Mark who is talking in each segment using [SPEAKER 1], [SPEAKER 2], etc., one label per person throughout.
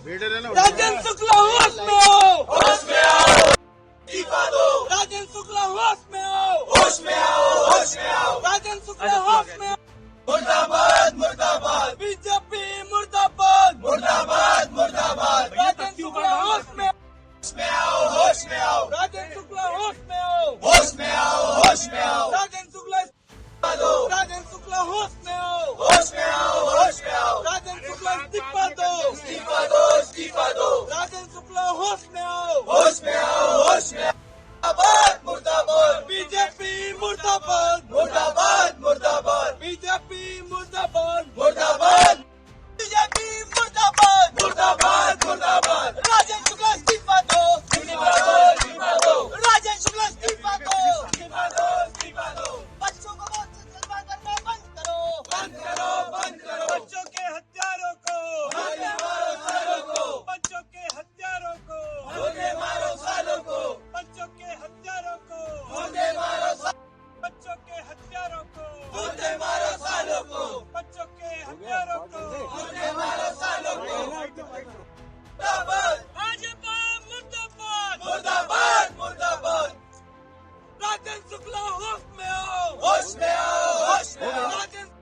[SPEAKER 1] राजेंद्र शुक्ला होश में आओ, होश में आओ, इस्तीफा दो। राजेंद्र शुक्ला होश में आओ, होश में आओ, होश में आओ। राजेंद्र शुक्ला होश में आओ। मुर्दाबाद मुर्दाबाद, बीजेपी मुर्दाबाद मुर्दाबाद मुर्दाबाद। राजेंद्र शुक्ला होश में आओ, होश में आओ। राजेंद्र शुक्ला होश में आओ, होश में आओ, होश में आओ। राजेंद्र शुक्ला इस्तीफा दो। राजेंद्र शुक्ला होश में आओ, होश में आओ, होश में आओ। राजेंद्र शुक्ला इस्तीफा दो, इस्तीफा दो, इस्तीफा दो। राजेंद्र शुक्ला होश में आओ, होश में आओ, होश में आओ। मुर्दाबाद मुर्दाबाद, बीजेपी मुर्दाबाद मुर्दाबाद मुर्दाबाद। बीजेपी मुर्दाबाद मुर्दाबाद, बीजेपी मुर्दाबाद मुर्दाबाद मुर्दाबाद। राजेंद्र शुक्ला इस्तीफा दो, इस्तीफा दो, इस्तीफा दो। राजेंद्र शुक्ला इस्तीफा दो, इस्तीफा दो, इस्तीफा दो। बच्चों को मौत से जलवा करना बंद करो, बंद करो, बंद करो। बच्चों के हत्यारों को गोली मारो सालों को, बच्चों के हत्यारों को गोली मारो सालों को। बच्चों के हत्यारों को गोली मारो, बच्चों के हत्यारों को गोली मारो सालों को। बच्चों के हत्यारों को गोली मारो सालों को। मुर्दाबाद भाजपा, मुर्दाबाद मुर्दाबाद मुर्दाबाद। राजेंद्र शुक्ला होश में आओ, होश में आओ, होश में आओ। राजेंद्र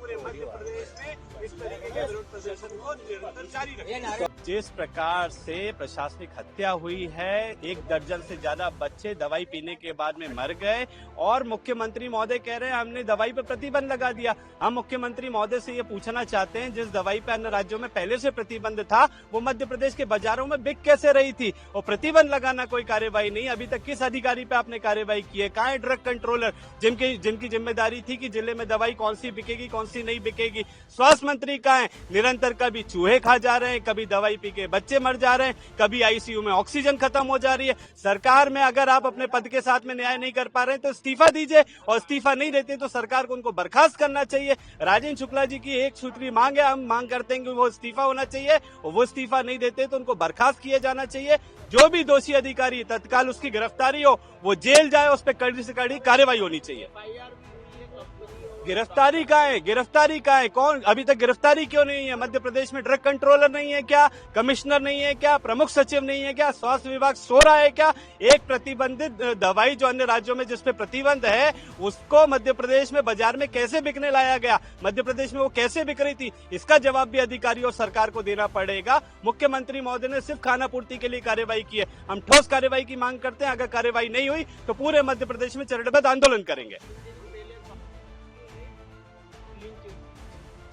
[SPEAKER 1] पूरे मध्य प्रदेश में इस तरीके के विरोध प्रदर्शन को निरंतर जारी रखेंगे।
[SPEAKER 2] जिस प्रकार से प्रशासनिक हत्या हुई है, 1 दर्जन से ज्यादा बच्चे दवाई पीने के बाद में मर गए और मुख्यमंत्री महोदय कह रहे हैं हमने दवाई पर प्रतिबंध लगा दिया। हम मुख्यमंत्री महोदय से ये पूछना चाहते हैं, जिस दवाई पर अन्य राज्यों में पहले से प्रतिबंध था वो मध्य प्रदेश के बाजारों में बिक कैसे रही थी? और प्रतिबंध लगाना कोई कार्यवाही नहीं। अभी तक किस अधिकारी पे आपने कार्यवाही की है? कहाँ है ड्रग कंट्रोलर जिनकी जिम्मेदारी थी कि जिले में दवाई कौन सी बिकेगी कौन सी नहीं बिकेगी? स्वास्थ्य मंत्री कहाँ है? निरंतर कभी चूहे खा जा रहे हैं, कभी दवाई पी के बच्चे मर जा रहे हैं, कभी आईसीयू में ऑक्सीजन खत्म हो जा रही है। सरकार में अगर आप अपने पद के साथ में न्याय नहीं कर पा रहे हैं तो इस्तीफा दीजिए, और इस्तीफा नहीं देते तो सरकार को उनको बर्खास्त करना चाहिए। राजेंद्र शुक्ला जी की एक सूत्री मांग है, हम मांग करते हैं कि वो इस्तीफा होना चाहिए, और वो इस्तीफा नहीं देते तो उनको बर्खास्त किया जाना चाहिए। जो भी दोषी अधिकारी तत्काल उसकी गिरफ्तारी हो, वो जेल जाए, उस पर कड़ी से कड़ी कार्रवाई होनी चाहिए। गिरफ्तारी कहाँ है? गिरफ्तारी कहाँ है? कौन अभी तक गिरफ्तारी क्यों नहीं है? मध्य प्रदेश में ड्रग कंट्रोलर नहीं है क्या? कमिश्नर नहीं है क्या? प्रमुख सचिव नहीं है क्या? स्वास्थ्य विभाग सो रहा है क्या? एक प्रतिबंधित दवाई जो अन्य राज्यों में जिसपे प्रतिबंध है उसको मध्य प्रदेश में बाजार में कैसे बिकने लाया गया? मध्य प्रदेश में वो कैसे बिक रही थी? इसका जवाब भी अधिकारी और सरकार को देना पड़ेगा। मुख्यमंत्री महोदय ने सिर्फ खाना पूर्ति के लिए कार्यवाही की है। हम ठोस कार्यवाही की मांग करते हैं। अगर कार्यवाही नहीं हुई तो पूरे मध्य प्रदेश में चरणबद्ध आंदोलन करेंगे।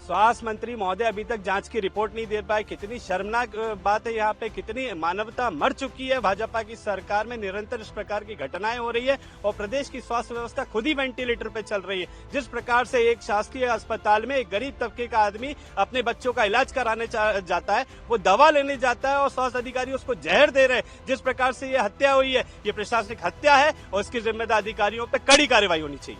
[SPEAKER 2] स्वास्थ्य मंत्री महोदय अभी तक जांच की रिपोर्ट नहीं दे पाए। कितनी शर्मनाक बात है। यहाँ पे कितनी मानवता मर चुकी है। भाजपा की सरकार में निरंतर इस प्रकार की घटनाएं हो रही है और प्रदेश की स्वास्थ्य व्यवस्था खुद ही वेंटिलेटर पे चल रही है। जिस प्रकार से एक शासकीय अस्पताल में एक गरीब तबके का आदमी अपने बच्चों का इलाज कराने जाता है, वो दवा लेने जाता है और स्वास्थ्य अधिकारी उसको जहर दे रहे हैं। जिस प्रकार से ये हत्या हुई है, ये प्रशासनिक हत्या है और इसकी जिम्मेदार अधिकारियों पर कड़ी कार्रवाई होनी चाहिए।